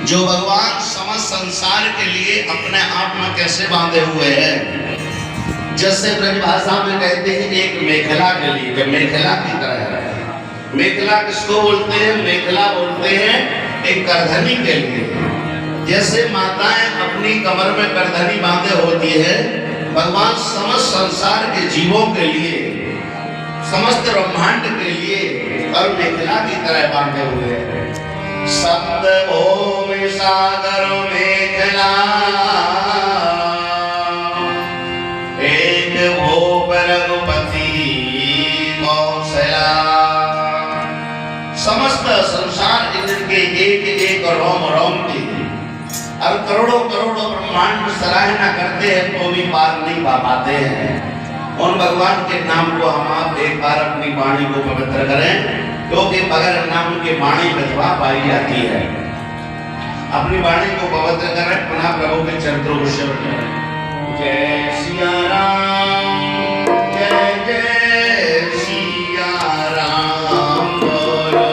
जो भगवान समस्त संसार के लिए अपने आप में कैसे बांधे हुए हैं। जैसे ब्रजभाषा में कहते हैं एक मेखला के लिए, जब मेखला की तरह है। मेखला किसको बोलते हैं? मेखला बोलते हैं एक करधनी के लिए। जैसे माताएं अपनी कमर में करधनी बांधे होती है, भगवान समस्त संसार के जीवों के लिए, समस्त ब्रह्मांड के लिए और मेखला की तरह बांधे हुए हैं। सप्त भूमि सागर मेखला, एक भूप रघुपति कौशला। समस्त संसार इनके एक एक रोम रोम की और करोड़ों करोड़ों ब्रह्मांड सराहना करते हैं तो भी पार नहीं पा पाते हैं। उन भगवान के नाम को हम आप एक बार अपनी वाणी को पवित्र करें, क्योंकि बगैर नाम के वाणी विधवा पाई जाती है। अपनी वाणी को पवित्र करें, पुनः प्रभु के चरित्रों को श्रवण करें। जय सिया राम, जय जय सिया राम बोलो।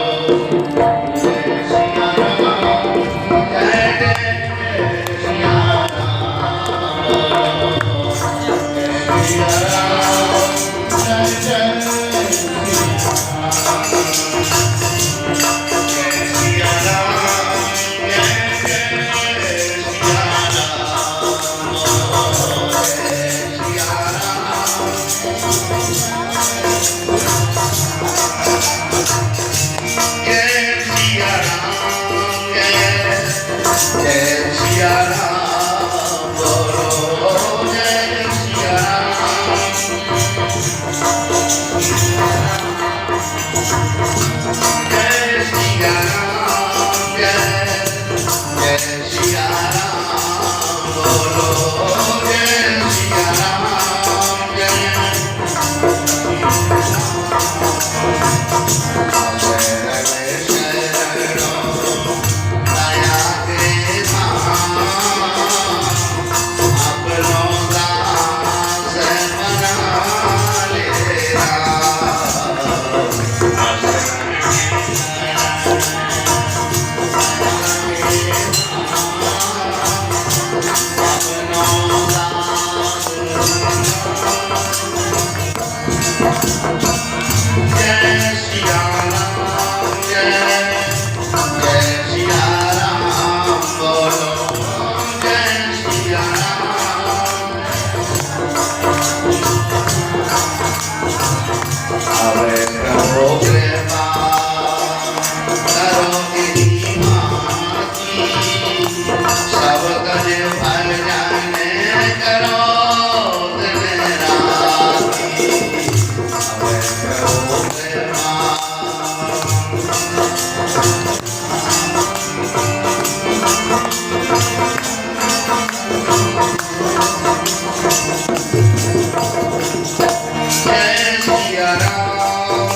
जय सिया राम,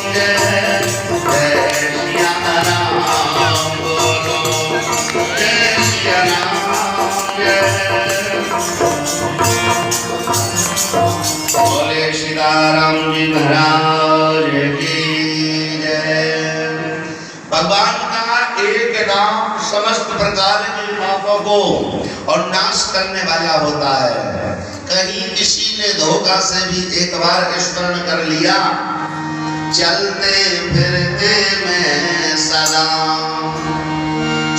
जय जय सिया राम बोलो। जय सिया राम, जय जय राम जी महाराज की जय। भगवान का एक नाम समस्त प्रकार के पापों को और नाश करने वाला होता है। कहीं किसी ने धोखा से भी एक बार स्मरण कर लिया, चलते फिरते में सदा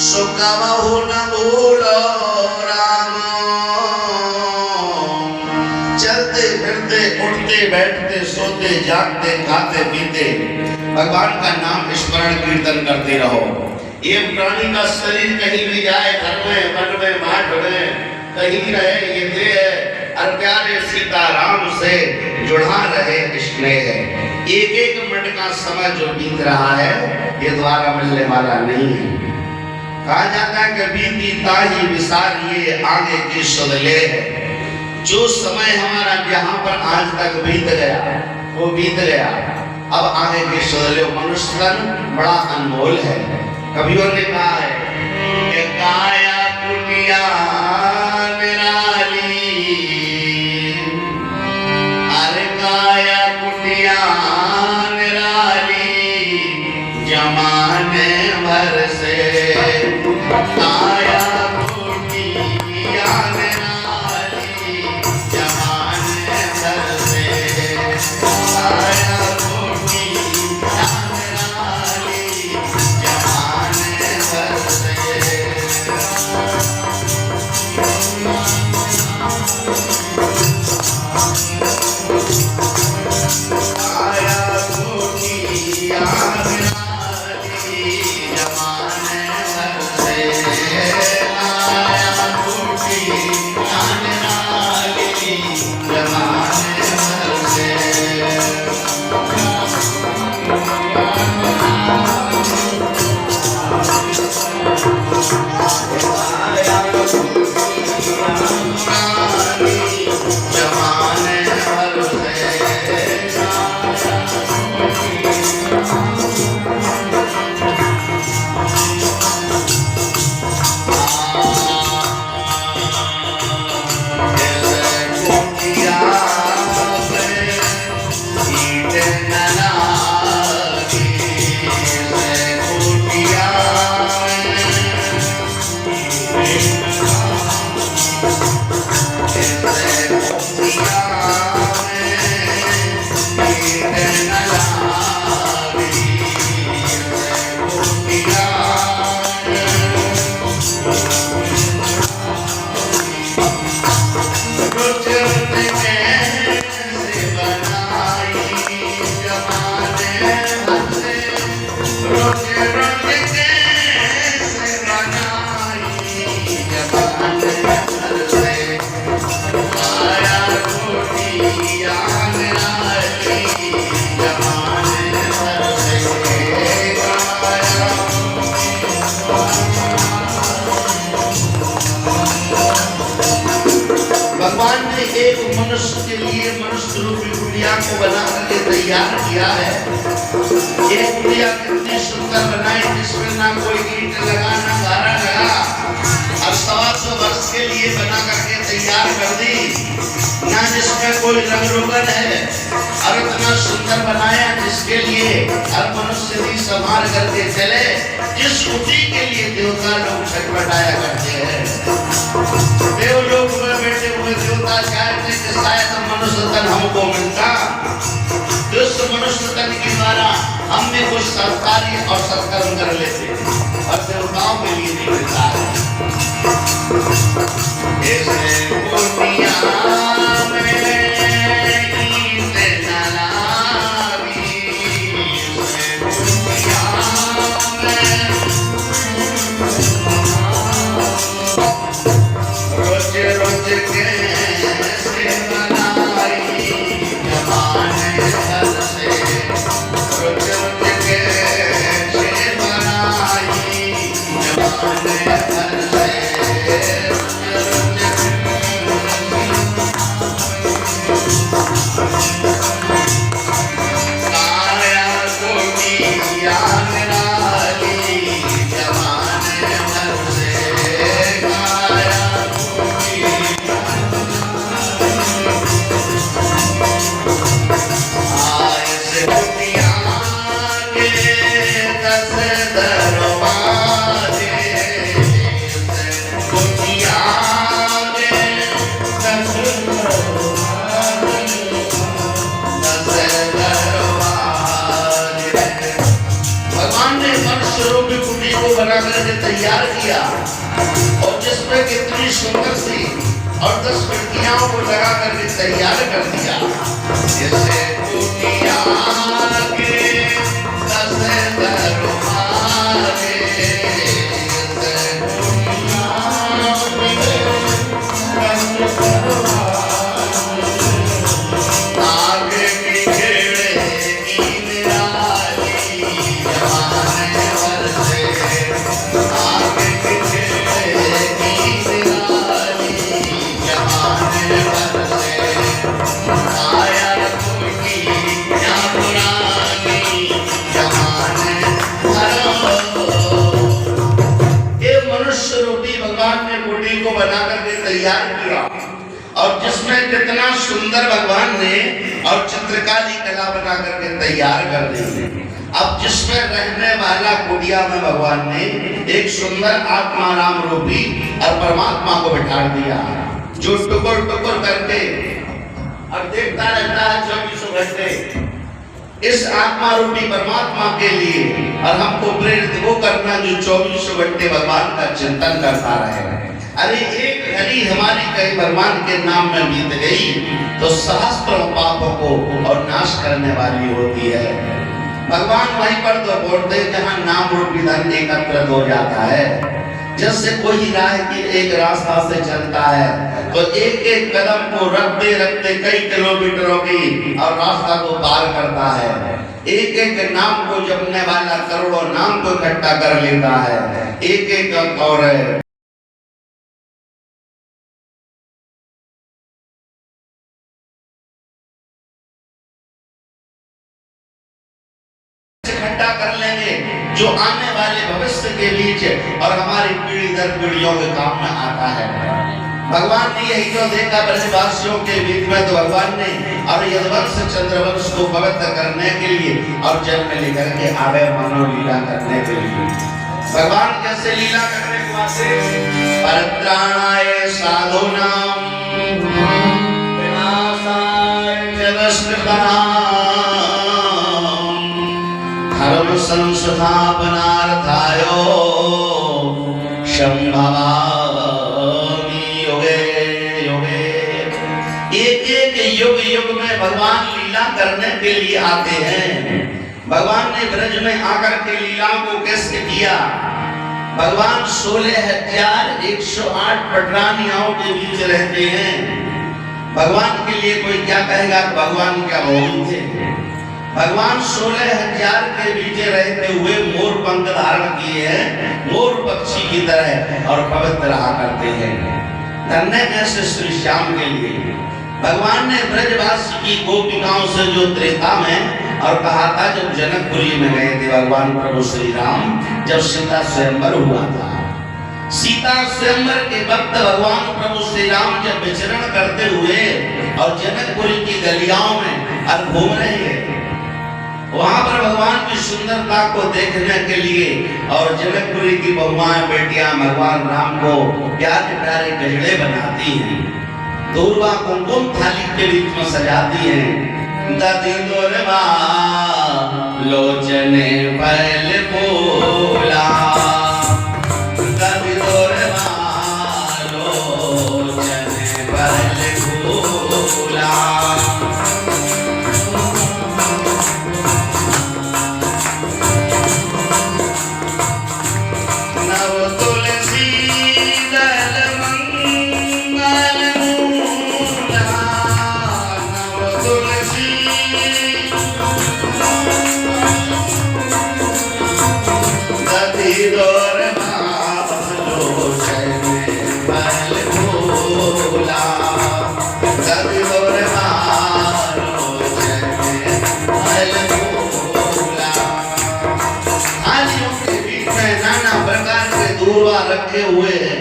सुख बहु न भूलो राम। चलते फिरते उठते बैठते सोते जागते खाते पीते भगवान का नाम स्मरण कीर्तन करते रहो। ये प्राणी का शरीर कहीं भी जाए, घर में वन में माठ में कहीं रहे, ये देह और प्यारे सीताराम से जुड़ा रहे स्नेह। एक एक मिनट का समय जो बीत रहा है ये दोबारा मिलने वाला नहीं है। कहा जाता है कि बीती ताही विसारिये आगे की सुध ले है। जो समय हमारा यहाँ पर आज तक बीत गया वो बीत गया, अब आगे की सुध ले। मनुष्य तन बड़ा अनमोल है। कवियों ने कहा है कि काया कुटिया निराली, अरे काया कुटिया निराली, जमाने भर से आया एक मनुष्य के लिए मनुष्य रूपी गुड़िया को बना करके तैयार किया है। एक गुड़िया कितनी सुंदर बनाई जिसमें ना कोई ईंट लगा ना गारा लगा, और 125 वर्ष के लिए बना करके तैयार कर दी, ना जिसमें कोई रंग रोगन है, और इतना सुंदर बनाया जिसके लिए हर मनुष्य भी संभाल करके चले, जिस कुटी के लिए देवता लोग छटपटाया करते हैं। देवलोक में बैठे हुए देवता चाहते कि शायद मनुष्य तन हमको मिलता, उस मनुष्य तन के द्वारा हम भी कुछ संस्कारी और सत्कर्म कर लेते, और देवताओं के लिए नहीं मिलता है। ऐसे दुनिया में तैयार किया, और जिसमें कितनी सुंदर सी और 10 खिड़कियों को लगा करके तैयार कर दिया। जैसे दुनिया के 10 दरवाजे, आगे बिखेरे को बना करके तैयार किया, और जिसमें कितना सुंदर भगवान ने और चित्रकारी कला बना करके तैयार कर दी। अब जिसमें रहने वाला कुटिया में भगवान ने एक सुंदर आत्मा राम रूपी और परमात्मा को बिठा दिया, जो टुकुर टुकुर करके और देखता रहता है 24 घंटे इस आत्मा रूपी परमात्मा के लिए, और हमको प्रेरित वो करना जो 24 घंटे भगवान का चिंतन करता रहे। अरे एक घड़ी हमारी कहीं भगवान के नाम में बीत गई तो सहस्त्रों पापों को और नाश करने वाली होती है। भगवान वहीं पर तो बोलते जहाँ नाम रूपी धन एकत्रित हो जाता है। जैसे कोई राह की एक रास्ता से चलता है तो एक एक कदम को रखते रखते कई किलोमीटरों की और रास्ता को पार करता है। एक एक नाम को जपने वाला करोड़ों नाम को इकट्ठा कर लेता है। एक एक और कर लेंगे जो आने वाले भविष्य के बीच और हमारी पीढ़ी दर पीढ़ियों के काम में आता है। भगवान ने यही तो देखा ब्रजवासियों के बीच में, तो भगवान ने और यदुवंश चंद्रवंश को पवित्र करने के लिए और जन्म लेकर के आवे मानव लीला करने के लिए। भगवान कैसे लीला करने के वास्ते परित्राणाय साधूनां विनाशाय जगत्कृतानां धर्म संस्थापनार्थाय संभवामि युगे युगे। एक एक युग युग में भगवान लीला करने के लिए आते हैं। भगवान ने ब्रज में आकर के लीलाओं को कैसे किया। भगवान 16,108 पटरानियों के बीच रहते हैं। भगवान के लिए कोई क्या कहेगा, भगवान क्या बहुत थे। भगवान 16,000 के बीच रहते हुए मोर पंख धारण किए हैं, मोर पक्षी की तरह, और पवित्र रहा करते हैं। धन्य ऐसे श्री श्याम के लिए भगवान ने ब्रजवासी की गोपिकाओं से जो त्रेता में और कहा था, जब जनकपुरी में गए थे भगवान प्रभु श्री राम, जब सीता स्वयंवर हुआ था, सीता स्वयंवर के वक्त भगवान प्रभु श्री राम जब विचरण करते हुए और जनकपुरी की गलियाओं में और घूम रहे हैं, वहां पर भगवान की सुंदरता को देखने के लिए और जनकपुरी की बहुआएं बेटियां भगवान राम को प्यारे प्यारे गजड़े बनाती हैं, दूर्वा कुमकुम थाली के बीच में सजाती हैं। दधी दोरवा लोचने पहले बोला, दधी दोरवा लोचने पहले बोला। रखे हुए हैं,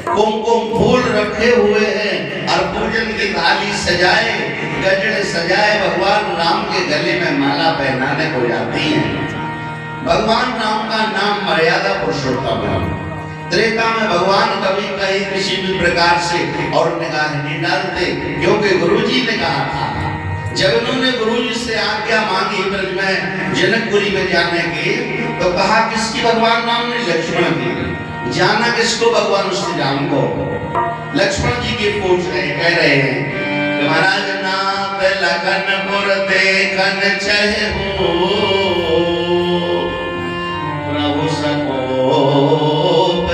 कुमकुम फूल रखे हुए हैं और पूजन की थाली सजाए, गजड़े सजाए भगवान राम के गले में माला पहनाने को जाती हैं। भगवान राम का नाम मर्यादा पुरुषोत्तम है। त्रेता में भगवान कभी कहीं किसी भी प्रकार से और निगाह नहीं डालते, क्योंकि गुरुजी ने कहा था, जब उन्होंने गुरुजी से आज्ञा मांगी ब्रज में जनकपुरी में जाने की, तो कहा किसकी भगवान राम ने? लक्ष्मण की। जाना किसको? भगवान श्री राम को। लक्ष्मण जी की पूछ रहे, कह रहे हैं कि महाराज नाथ लगनपुर देखन चहु, प्रभु सकोप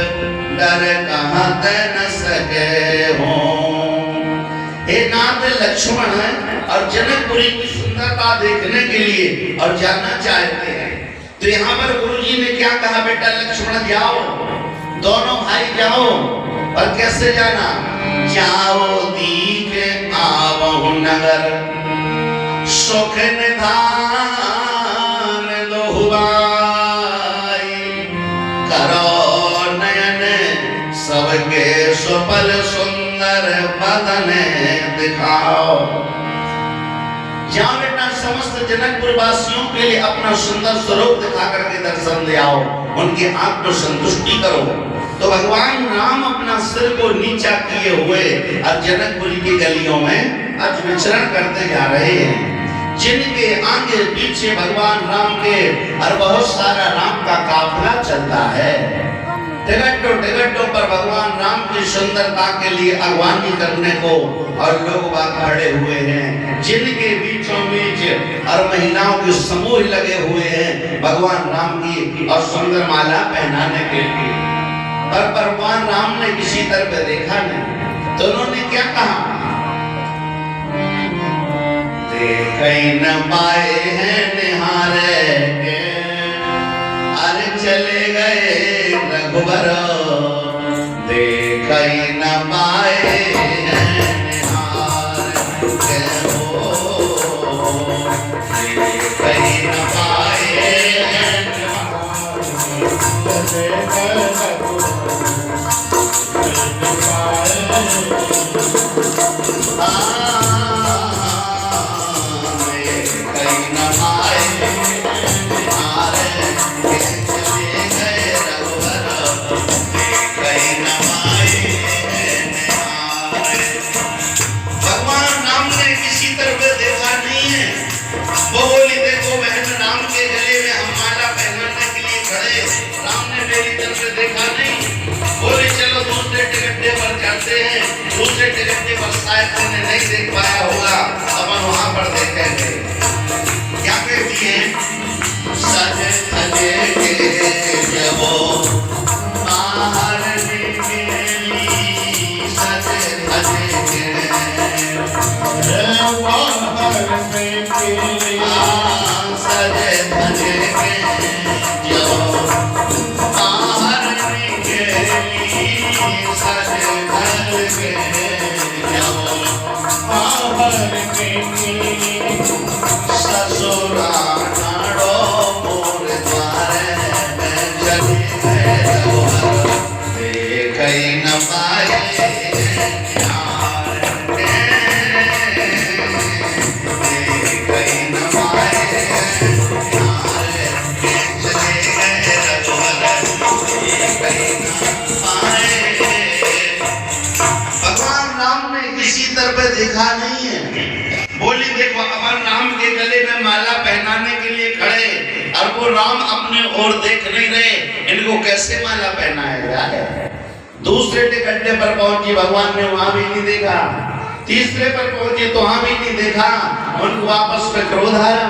डर कहाँ न सके हो। हे नाथ लक्ष्मण और जनकपुरी की सुंदरता देखने के लिए और जाना चाहते हैं, तो यहाँ पर गुरुजी ने क्या कहा? बेटा लक्ष्मण जाओ, दोनों भाई जाओ। और कैसे जाना? जाओ दीख आवहु नगर, सुख निधान दोहुबाई, करो नयन सबके सुपल सुंदर बदन दिखाओ। जाओ बेटा, समस्त जनकपुर वासियों के लिए अपना सुंदर स्वरूप दिखा करके दर्शन ले आओ, उनकी आंख को संतुष्टि करो। तो भगवान राम अपना सिर को नीचा किए हुए और जनकपुरी की गलियों में आज विचरण करते जा रहे हैं, जिनके आगे पीछे भगवान राम के और बहुत सारा राम का काफिला चलता है। टिकटों पर भगवान राम की सुंदरता के लिए अगवानी करने को और लोग बाग खड़े हुए हैं, जिनके बीचों बीच और महिलाओं के समूह लगे हुए हैं भगवान राम की और सुंदर माला पहनाने के लिए। और भगवान राम ने किसी तरफ देखा नहीं, तो उन्होंने क्या कहा? देखै न पाए हैं निहारे के, अरे चले गए रघुबर, देखै न पाए हैं निहारे के हो, देखै न पाए हैं दूसरे टिकट पर शायद तुमने नहीं देख पाया होगा, अपन वहां पर देखेंगे। क्या कहती है? सजे सजे के जबो बाहर निकली, सजे सजे के बाहर निकली, सजे सजे के जबो बाहर निकली, सजे सजे के जबो कहीं न पाए देखा नहीं है। बोली देखो अपन राम के गले में माला पहनाने के लिए खड़े और वो राम अपने ओर देख नहीं रहे, इनको कैसे माला पहनाया है। दूसरे टिकट्टे पर पहुंची, भगवान ने वहां भी नहीं देखा। तीसरे पर पहुंचे तो वहां भी नहीं देखा। उनको आपस में क्रोध आया,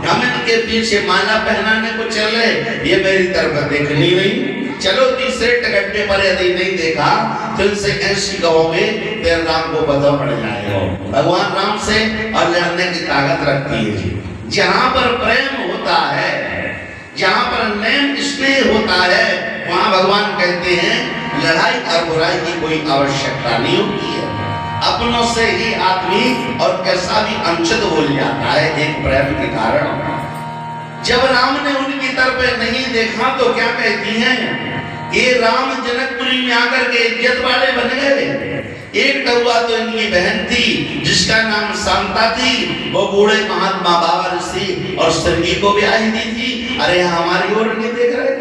हम इनके पीछे माला पहनाने को चले, ये मेरी तरफ देख नहीं रही। चलो तीसरे टिकट्टे पर यदि नहीं देखा तो इनसे ऐसी कहोगे तेरे राम को पता पड़ जाएगा। भगवान राम से और लड़ने की ताकत रखती है। जहां पर प्रेम होता है, जहां पर नेम स्नेह होता है, वहां भगवान कहते हैं लड़ाई और बुराई की कोई आवश्यकता नहीं होती है। अपनों से ही आदमी और कैसा भी अंशद हो जाता है एक प्रेम के कारण। जब राम ने उनकी तरफ नहीं देखा तो क्या कहती हैं, ये राम जनकपुरी में आकर के इज्जत वाले बन गए। एक कौआ तो इनकी बहन थी जिसका नाम शांता थी, वो बूढ़े महात्मा बाबा ऋषि और स्त्री को भी आई दी थी। अरे हमारी ओर नहीं देख रहे।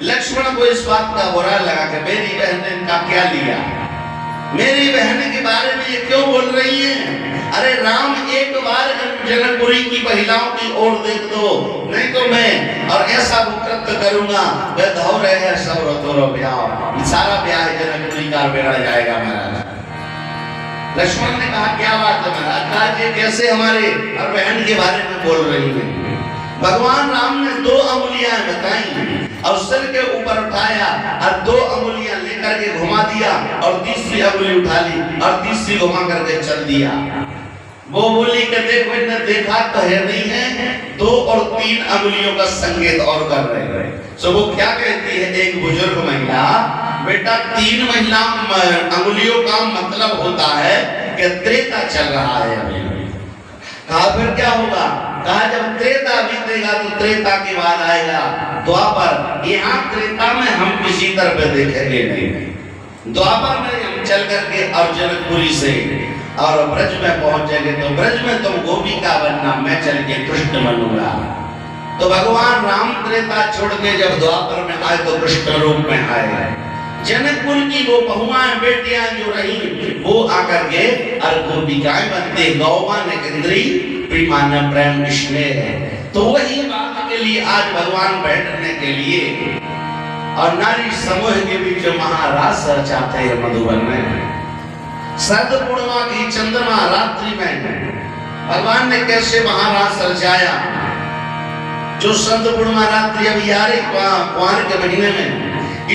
लक्ष्मण को इस बात का बुरा लगा कि मेरी बहन ने इनका क्या लिया, मेरी बहन के बारे में ये क्यों बोल रही है। अरे राम एक बार जनकपुरी की महिलाओं की ओर देख दो, नहीं तो मैं और ऐसा कृत्य करूंगा वह धौ रहे सब रो ब्याह, सारा ब्याह जनकपुरी का बिगड़ जाएगा महाराज। लक्ष्मण ने कहा क्या बात है महाराज, ये कैसे हमारे और बहन के बारे में बोल रही है। भगवान राम ने 2 अंगुलियां बताई और सिर के ऊपर उठाया और 2 अंगुलियां लेकर के घुमा दिया और तीसरी अंगुली उठा ली और तीसरी घुमा करके चल दिया। वो बोली कि देखो इन्हें देखा तो है नहीं है, 2 और 3 अंगुलियों का संकेत और कर रहे हैं। सो वो क्या कहती है एक बुजुर्ग महिला, बेटा 3 महिला अंगुलियों का मतलब होता है कि त्रेता चल रहा है अभी। कहा फिर क्या होगा, कहा जब त्रेता बीतेगा तो त्रेता के बाद आएगा द्वापर। यहाँ त्रेता में हम किसी तरफ देखेंगे नहीं, द्वापर में हम चल करके और जनकपुरी से और ब्रज में पहुंचेंगे तो ब्रज में तुम गोपिका बनना, मैं चल के कृष्ण बनूंगा। तो भगवान राम त्रेता छोड़ के जब द्वापर में आए तो कृष्ण रूप में आए। जनकपुर की वो बहुआं बेटियां जो रही वो आकर के और गोपिकाएं बनते, गौवान इंद्री प्रेमाना प्रेम स्नेह है। तो वही बात के लिए आज भगवान बैठने के लिए और नारी समूह के बीच महारास रचाते हैं मधुबन में। शरद पूर्णिमा की चंद्रमा रात्रि में भगवान ने कैसे महारास रचाया। जो शरद पूर्णिमा रात्रि अभी आ रही कुंवर के महीने में,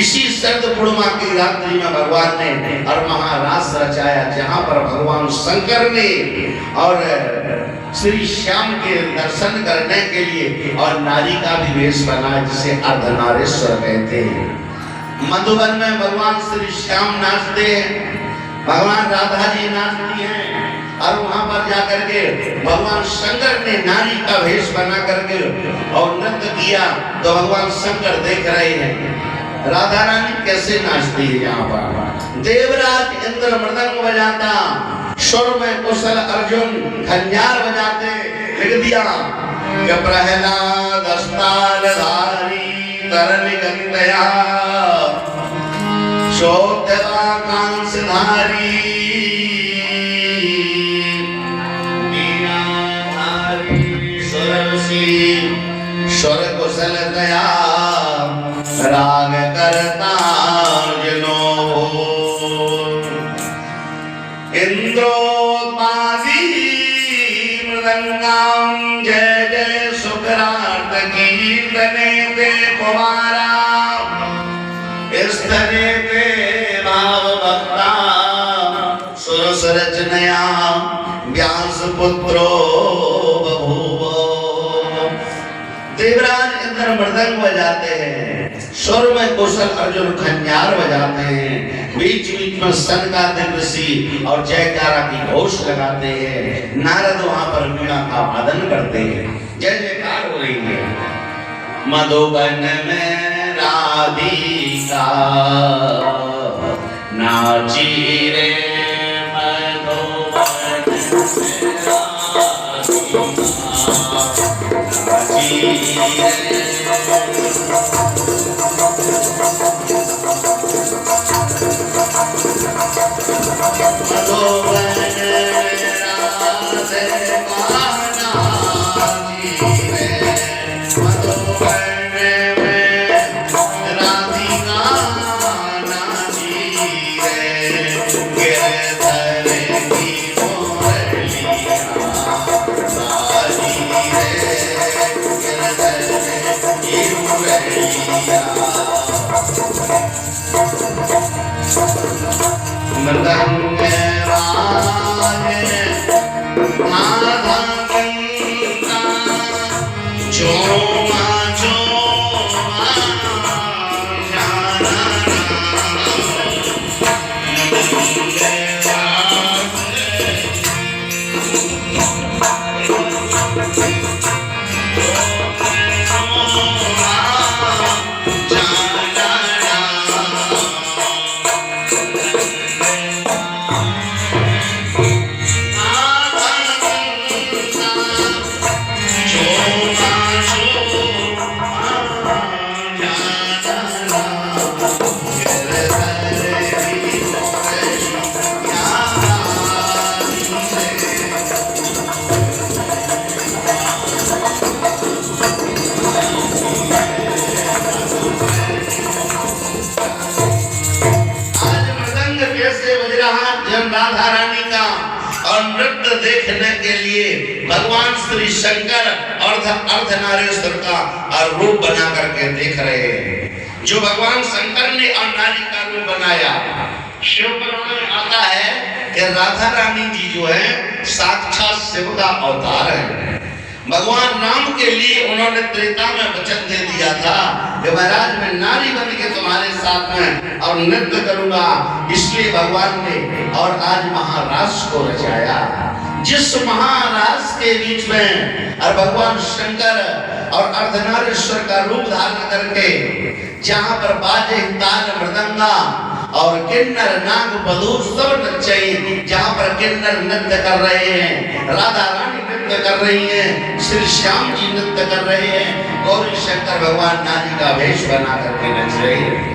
इसी शरद पूर्णिमा की रात्रि में भगवान ने और महारास रचाया, जहां पर भगवान शंकर ने और श्री श्याम के दर्शन करने के लिए और नारी का भी वेश बनाया जिसे अर्धनारीश्वर कहते हैं। मधुबन में भगवान श्री श्याम नाचते हैं, भगवान राधा जी नाचती हैं और वहां पर जाकर के भगवान शंकर ने नारी का वेश बना करके और नृत्य किया। तो भगवान शंकर देख रहे हैं राधा रानी कैसे नाचती है। यहाँ पर देवराज इंद्र मृदंग बजाता, स्वर में कुशल अर्जुन खंजार बजाते, लिख दिया कि प्रहलाद अस्तालधारी तरल गंगया शोधवा कांसधारी मीनाधारी सुरसी स्वर कुशल दया राग करता जनो इंद्रोत्पादी मृदंगम जय जय सुखरात कीर्तने ते कुमारा स्तने ते भाव भक्ता सुर सरचनया व्यास पुत्रो बभूव। देवराज इंद्र मृदंग बजाते हैं, स्वर में कुशल अर्जुन खंजार बजाते हैं, बीच बीच में सनकादिक ऋषि और जयकारा की घोष लगाते हैं। नारद वहां पर वीणा का वादन करते हैं, जय जयकार हो रही है। मधुबन में राधिका नाची रे मधुबन नाची रे मृदंग रागे माधा गंगा चोमा चोमा जाना राधा रानी का और नृत्य देखने के लिए भगवान श्री शंकर अर्धनारीश्वर का रूप बना करके देख रहे हैं। जो भगवान शंकर ने नारी का रूप बनाया, शिव पुराण में आता है कि राधा रानी जी जो है साक्षात शिव का अवतार है। भगवान राम के लिए उन्होंने त्रेता में वचन दे दिया था कि महाराज मैं नारी बन के तुम्हारे साथ में और नृत्य करूंगा। इसलिए भगवान ने और आज महारास को रचाया। जिस महारास के बीच में और भगवान शंकर और अर्धनारीश्वर का रूप धारण करके जहां पर बाजे ताल मृदंगा और किन्नर नाग बधू सब नचाई, जहां पर किन्नर नृत्य कर रहे हैं, राधा रानी नृत्य कर रही हैं, श्री श्याम जी नृत्य कर रहे हैं, गौरी शंकर भगवान नारी का वेश बना करके नच रहे हैं।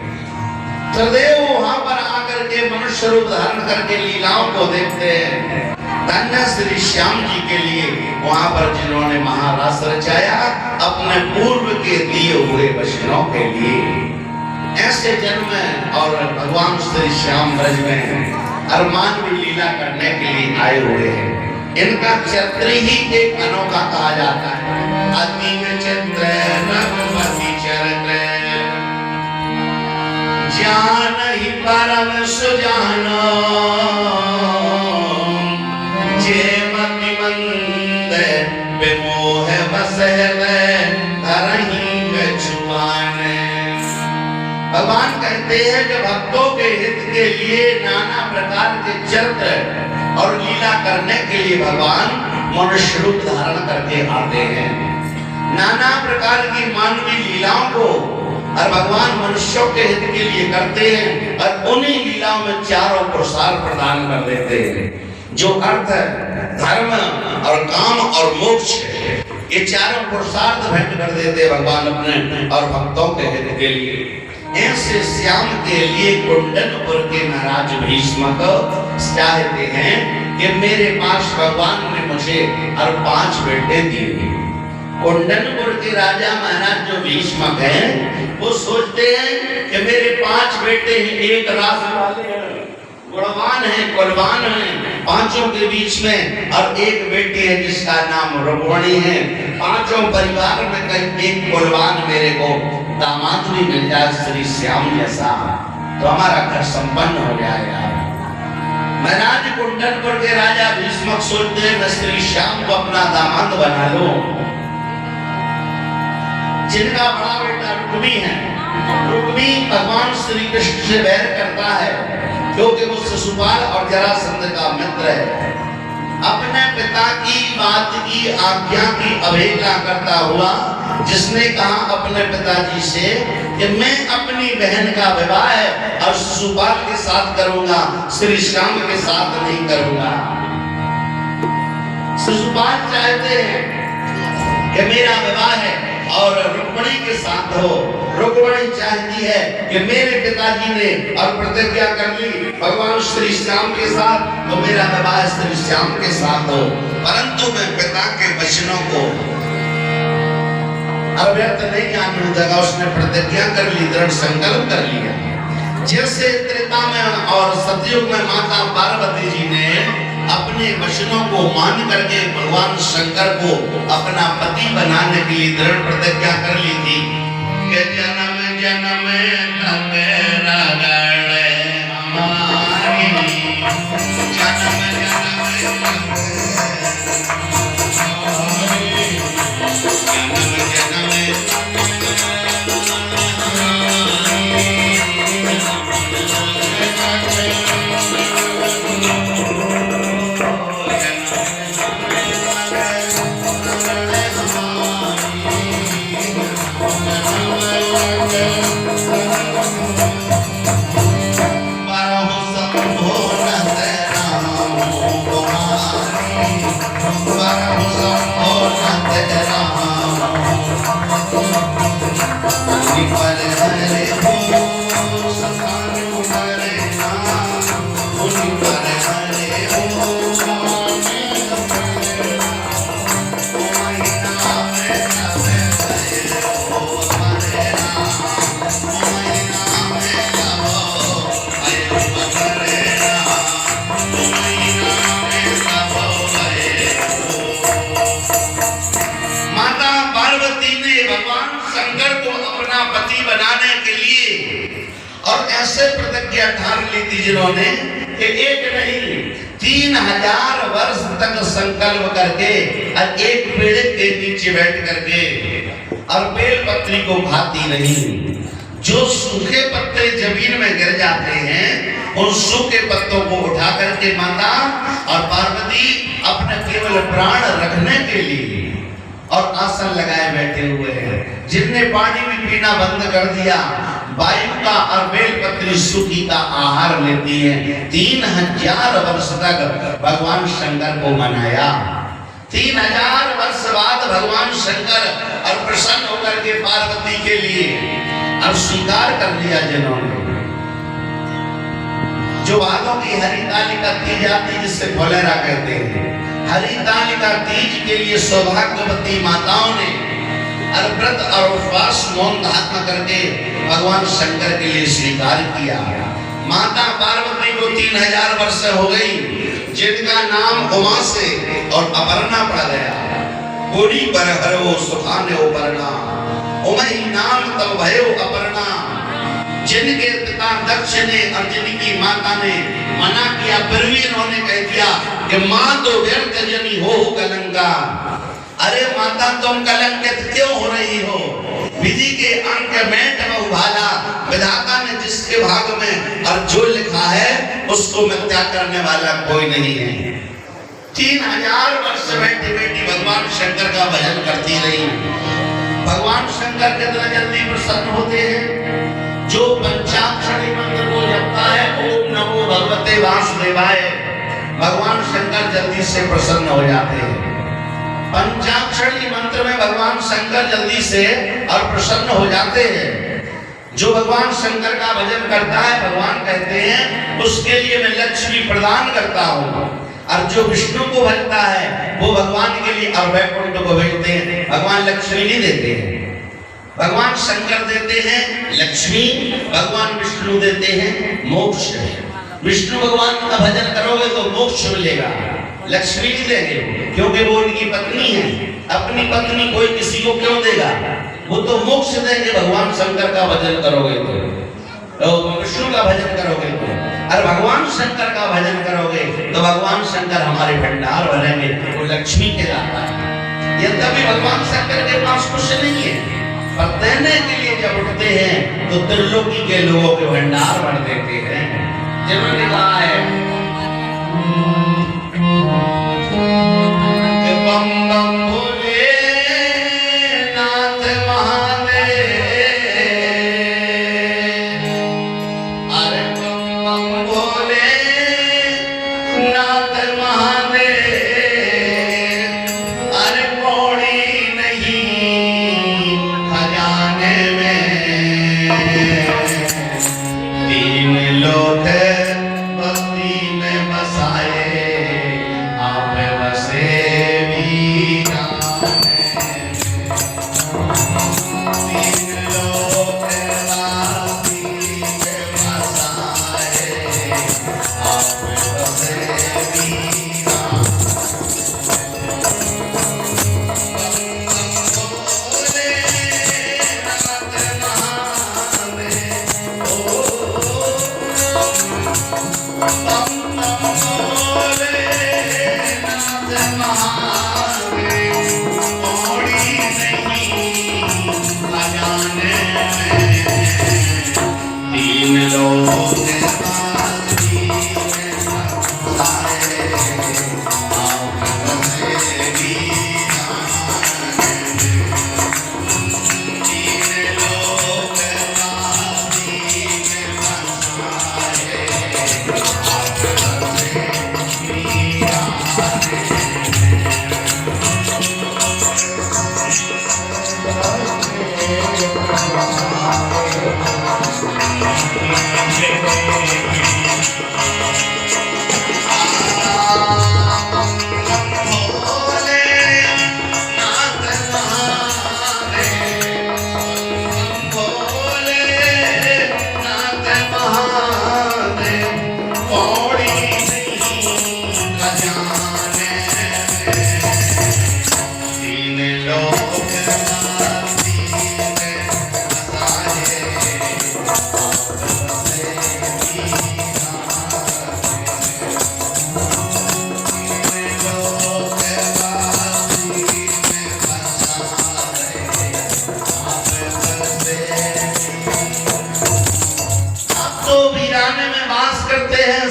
सदैव वहां पर आकर के मनुष्य रूप धारण करके लीलाओं को देखते हैं। धन्य श्री श्याम जी के लिए वहां पर जिन्होंने महारास रचाया अपने पूर्व के दिए हुए वचनों के लिए। ऐसे जन्म और भगवान श्री श्याम ब्रज में अरमान में लीला करने के लिए आए हुए हैं। इनका चरित्र ही एक अनोखा कहा जाता है। अति विचित्र रघुपति चरित्र जान ही परम सुजानो जे मति मंद विमोह बसह धरहि कछुआन। भगवान कहते हैं कि भक्तों के हित के लिए नाना प्रकार के चरित्र और लीला करने के लिए भगवान मनुष्य रूप धारण करके आते हैं। नाना प्रकार की मानवीय लीलाओं को और भगवान मनुष्यों के हित के लिए करते हैं और उन्हीं लीलाओं में चारों पुरुषार्थ प्रदान कर देते हैं। जो अर्थ, धर्म और काम और मोक्ष, ये चारों पुरुषार्थ भेंट कर देते भगवान अपने और भक्तों के हित के लिए। ऐसे श्याम के लिए कुंडनपुर के महाराज भीष्म चाहते हैं कि मेरे पास भगवान ने मुझे और 5 बेटे दिए। कुंडनपुर के राजा महाराज जो भीष्म हैं वो सोचते हैं कि मेरे 5 बेटे हैं, एक राज वाले हैं, गुणवान हैं, कुलवान हैं, 5 के बीच में, और एक बेटी है जिसका नाम रुक्मिणी है। 5 परिवार में कहीं एक कुलवान मेरे को दामाद भी मिल जाए श्री श्याम जैसा, तो हमारा घर संपन्न हो जाएगा। महाराज कुंडनपुर के राजा भीष्म सोचते हैं मैं श्री श्याम को अपना दामाद बना लूं। जिनका बड़ा बेटा रुक्मी है, रुक्मी भगवान श्री कृष्ण से वैर करता है क्योंकि वो शिशुपाल और जरासंध का मित्र है। अपने पिता की बात की आज्ञा की अवहेलना करता हुआ, जिसने कहा अपने पिताजी से कि मैं अपनी बहन का विवाह और शिशुपाल के साथ करूंगा, श्री श्याम के साथ नहीं करूंगा। शिशुपाल चाहते हैं कि मेरा विवाह है और रुक्मिणी के साथ हो। रुक्मिणी चाहती है कि मेरे पिताजी ने और प्रतिज्ञा कर ली भगवान श्री श्याम के साथ, तो मेरा विवाह श्री श्याम के साथ हो। परंतु मैं पिता के वचनों को अव्यर्थ नहीं जाने दूंगा। उसने प्रतिज्ञा कर ली, दृढ़ संकल्प कर लिया। जैसे त्रेता में और सतयुग में माता पार्वती जी ने अपने वचनों को मान करके भगवान शंकर को अपना पति बनाने के लिए दृढ़ प्रतिज्ञा कर ली थी कि जन्म जन्म तक रगड़े हमारी, जन्म प्रतिज्ञा ठान ली थी जिन्होंने कि एक नहीं 3000 वर्ष तक संकल्प करके और एक पेड़ के नीचे बैठ करके और बेल पत्री को खाती नहीं। जो सूखे पत्ते जमीन में गिर जाते हैं उन सूखे पत्तों को उठा करके माता और पार्वती अपने केवल प्राण रखने के लिए और आसन लगाए बैठे हुए हैं। जिनने पानी भी पीना बंद कर दिया, वायु का और बेलपत्री सूखी का आहार लेती है। 3000 वर्ष तक भगवान शंकर को मनाया। 3000 वर्ष बाद भगवान शंकर और प्रसन्न होकर के पार्वती के लिए और स्वीकार कर लिया जिन्होंने। जो भादों की हरितालिका तीज आती जिससे कोलेरा कहते हैं, हरितालिका तीज के लिए सौभाग्यवती माताओं ने व्रत और उपवास मौन धारण करके भगवान शंकर के लिए स्वीकार किया। माता पार्वती को 3000 वर्ष हो गई, जिनका नाम उमा से और अपर्णा पड़ गया। गोरी पर हरो सुखाने उपर्णा, उमई नाम तब भयो अपर्णा। जिनके पिता दक्ष ने और जिनकी माता ने मना किया, फिर भी इन्होंने कह दिया कि माँ तो व्यर्थ जनी हो कलंका। अरे माता तुम कलंकित क्यों हो रही हो? विधि के अंक में उभाला, विधाता ने जिसके भाग में और जो लिखा है उसको मिथ्या करने वाला कोई नहीं है। 3000 वर्ष बैठी बैठी भगवान शंकर का भजन करती रही। भगवान शंकर कितना जल्दी प्रसन्न होते हैं। जो पंचाक्षरी मंत्र को जपता है ओम नमो भगवते वासुदेवाय, भगवान शंकर जल्दी से प्रसन्न हो जाते हैं। पंचाक्षरी मंत्र में भगवान शंकर जल्दी से और प्रसन्न हो जाते हैं। जो भगवान शंकर का भजन करता है, भगवान कहते हैं उसके लिए मैं लक्ष्मी प्रदान करता हूँ। और जो विष्णु को भजता है वो भगवान के लिए और वैकुंठ को भेजते हैं। भगवान लक्ष्मी नहीं देते हैं, भगवान शंकर देते हैं लक्ष्मी, भगवान विष्णु देते हैं मोक्ष। विष्णु भगवान का भजन करोगे तो मोक्ष मिलेगा, लक्ष्मी नहीं देंगे क्योंकि वो उनकी पत्नी है। अपनी पत्नी कोई किसी को क्यों देगा? वो तो मोक्ष देंगे भगवान शंकर का भजन करोगे तो विष्णु का भजन करोगे तो, और भगवान शंकर का भजन करोगे तो भगवान शंकर हमारे भंडार भरेंगे, वो लक्ष्मी के जाता है। यद्यपि भगवान शंकर के पास कुछ नहीं है, पर देने के लिए जब उठते हैं तो त्रिलोकी के लोगों के भंडार भर देते हैं। जिन्होंने कहा है नाथ महादेव अरे कौड़ी नहीं खजाने में, तीन लोग भक्ति में बसाए आप बसे वीराने में। तीन लोग भक्ति में बसाए आप बसे तीन लोग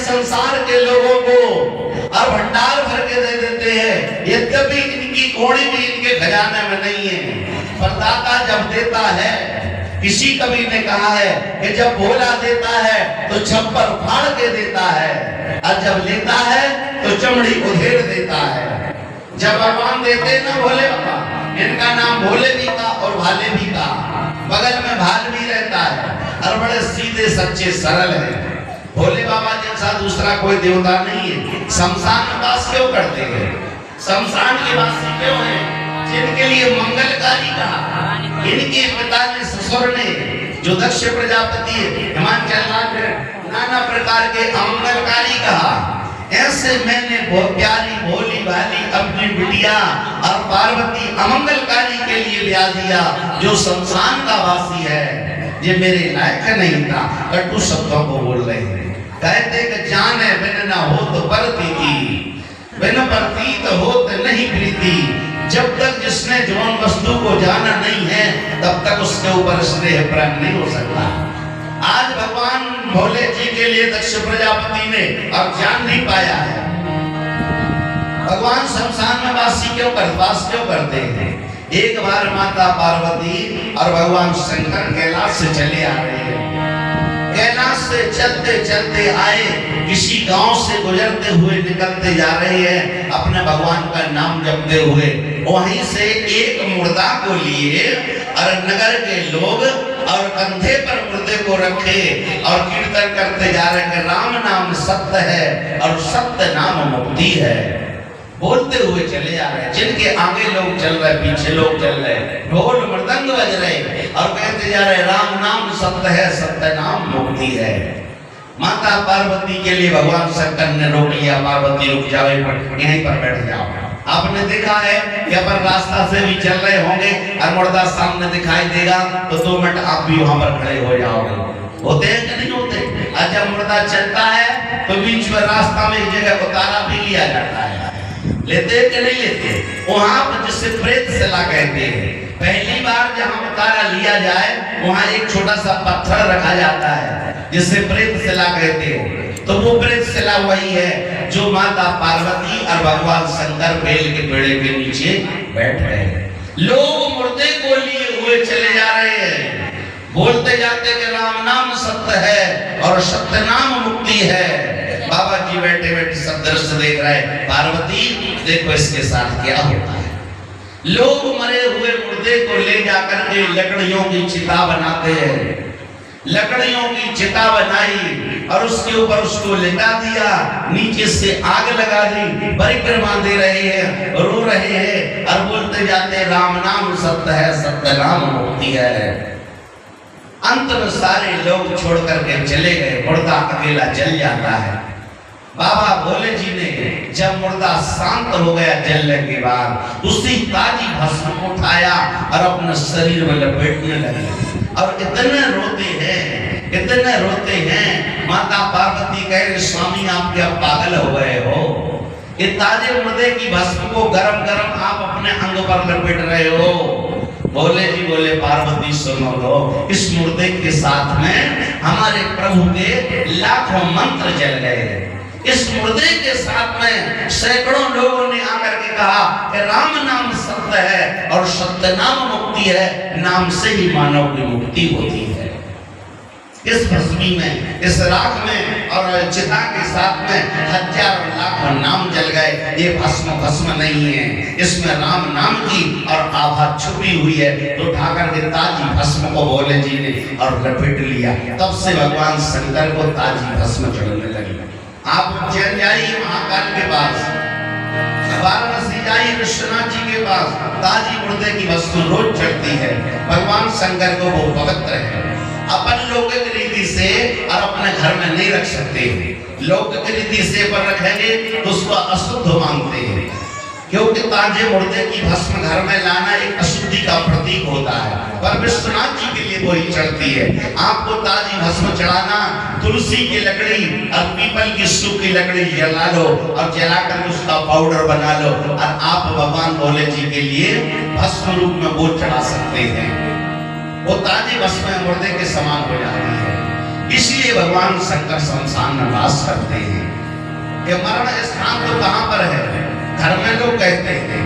संसार के लोगों को और भंडार भर के दे देते हैं, यद्यपि इनकी कौड़ी भी इनके खजाने में नहीं है। परदाता जब देता है, किसी कवि ने कहा है कि जब भोला देता है तो छप्पर फाड़ के देता है, और जब लेता है तो चमड़ी उधेड़ देता है। जब भगवान देते ना भोले बाबा, इनका नाम भोले भी का और भाले भी का, बगल में भाल भी रहता है और बड़े सीधे सच्चे सरल है। भोले बाबा जैसा दूसरा कोई देवता नहीं है। शमशान में वास क्यों करते हैं? शमशान के वासी क्यों हैं? जिनके लिए मंगलकारी कहा। इनके पिता ने ससुर ने जो दक्ष प्रजापति हिमाचल नाना प्रकार के अमंगलकारी कहा। ऐसे मैंने बहुत प्यारी भोली भाली अपनी बिटिया और पार्वती अमंगलकारी के लिए ब्याह दिया, जो शमशान का वासी है। ये मेरे लायक नहीं था। कटु शब्दों को बोल रहे हैं, कहते कि जाने बिन न हो तो परती थी, बिन प्रतीत हो तो नहीं प्रीति। जब तक जिसने जौन वस्तु को जाना नहीं है, तब तक उसके ऊपर स्नेह प्रेम नहीं हो सकता। आज भगवान भोले जी के लिए दक्ष प्रजापति ने अब जान नहीं पाया है। भगवान शमशान में वास क्यों करते हैं? एक बार माता पार्वती और भगवान शंकर कैलाश से चले आ रहे हैं। कैलाश से चलते चलते आए, किसी गांव से गुजरते हुए निकलते जा रहे हैं, अपने भगवान का नाम जपते हुए। वहीं से एक मुर्दा को लिए और नगर के लोग और कंधे पर मुर्दे को रखे और कीर्तन करते जा रहे हैं, राम नाम सत्य है और सत्य नाम मुक्ति है। बोलते हुए चले जा रहे हैं। जिनके आगे लोग चल रहे, पीछे लोग चल रहे, ढोल मृदंग बज रहे और कहते जा रहे, राम नाम सत्य है, सत्य नाम मुक्ति है। माता पार्वती के लिए भगवान शंकर ने रोक लिया, पार्वती रुक जाओ, यहीं पर बैठ जाओ। आपने देखा है कि अपन रास्ता से भी चल रहे होंगे और मुर्दा सामने दिखाई देगा तो 2 मिनट आप भी वहां पर खड़े हो जाओगे। होते हैं कि नहीं होते? और जब मुर्दा चलता है तो बीच में रास्ता में एक जगह उतारा भी लिया जाता है। लेते कि नहीं लेते? वहां पर जिसे प्रेत शिला कहते हैं। पहली बार जहां उतारा लिया जाए वहां एक छोटा सा पत्थर रखा जाता है जिसे प्रेत शिला कहते हैं। तो वो प्रेत शिला वही है जो माता पार्वती और भगवान शंकर बेल के पेड़ के नीचे बैठ रहे हैं। लोग मुर्दे को लिए हुए चले जा रहे हैं, बोलते जाते कि राम नाम सत्य है और सत्य नाम मुक्ति है। बाबा जी बैठे बैठे सब दृश्य देख रहे हैं। पार्वती देखो इसके साथ क्या होता है। लोग मरे हुए मुर्दे को ले जाकर के लकड़ियों की चिता बनाते हैं। लकड़ियों की चिता बनाई और उसके ऊपर उसको लिटा दिया, नीचे से आग लगा दी, परिक्रमा दे रहे हैं, रो रहे हैं और बोलते जाते राम नाम सत्य है, सत्य नाम मुक्ति है। अंत में सारे लोग छोड़ करके चले गए, मुर्दा अकेला जल जाता है। बाबा भोले जी ने जब मुर्दा शांत हो गया जलने के बाद उसी ताजी भस्म को उठाया और अपने शरीर में लपेटने लगे और इतने रोते हैं। माता पार्वती कह रही स्वामी आप क्या पागल हो गए हो? ये ताजे मुर्दे की भस्म को गरम गरम आप अपने अंग पर लपेट रहे हो। भोले जी बोले पार्वती सुनो लो, इस मुर्दे के साथ में हमारे प्रभु के लाखों मंत्र जल गए। इस मुर्दे के साथ में सैकड़ों लोगों ने आकर के कहा कि राम नाम सत्य है और सत्य नाम मुक्ति है, नाम से ही मानव की मुक्ति होती है। इस भस्मी में, इस राख में और चिता के साथ में हजारों लाखों नाम जल गए। ये भस्म नहीं है, इसमें राम नाम की और आभा छुपी हुई है। तो उठाकर के ताजी भस्म को भोले जी ने और लपेट लिया। तब से भगवान शंकर को ताजी भस्म चढ़ने लगी। आप उज्जैन जाइए महाकाल के पास, वाराणसी जाइए विश्वनाथ जी के पास, ताजी मुर्दे की वस्तु रोज चढ़ती है। भगवान शंकर को वो पवित्र है। अपन लौकिक रीति से और अपने घर में नहीं रख सकते। लौकिक रीति से पर रखेंगे तो उसको अशुद्ध मानते हैं, क्योंकि ताजे मुर्दे की भस्म घर में लाना एक अशुद्धि का प्रतीक होता है। पर विश्वनाथ जी के लिए वही चढ़ती है। आपको ताजी भस्म चढ़ाना, तुलसी की लकड़ी और पीपल की सूखी लकड़ी जला लो और जलाकर उसका पाउडर बना लो और आप भगवान भोले जी के लिए भस्म रूप में वो चढ़ा सकते हैं। वो ताजी भस्म मुर्दे के समान हो जाती है। इसलिए भगवान शंकर शमशान में वास करते हैं। ये मरण स्थान तो कहाँ पर है? घर में लोग कहते हैं।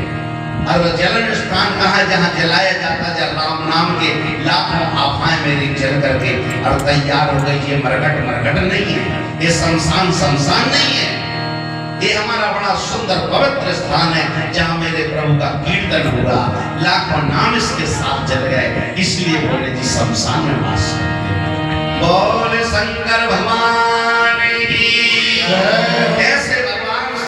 और जलन स्थान कहाँ? जहाँ जलाया जाता है राम नाम के लाखों आभाएं मेरी जल करके और तैयार हो गई। ये मरघट नहीं है, ये शमशान नहीं है। ये हमारा बड़ा सुंदर पवित्र स्थान है जहाँ मेरे प्रभु का कीर्तन हुआ, लाखों नाम इसके साथ जल गए। इसलिए भोले जी शमशान में वास करते हैं। बोले शंकर भगवान की जय।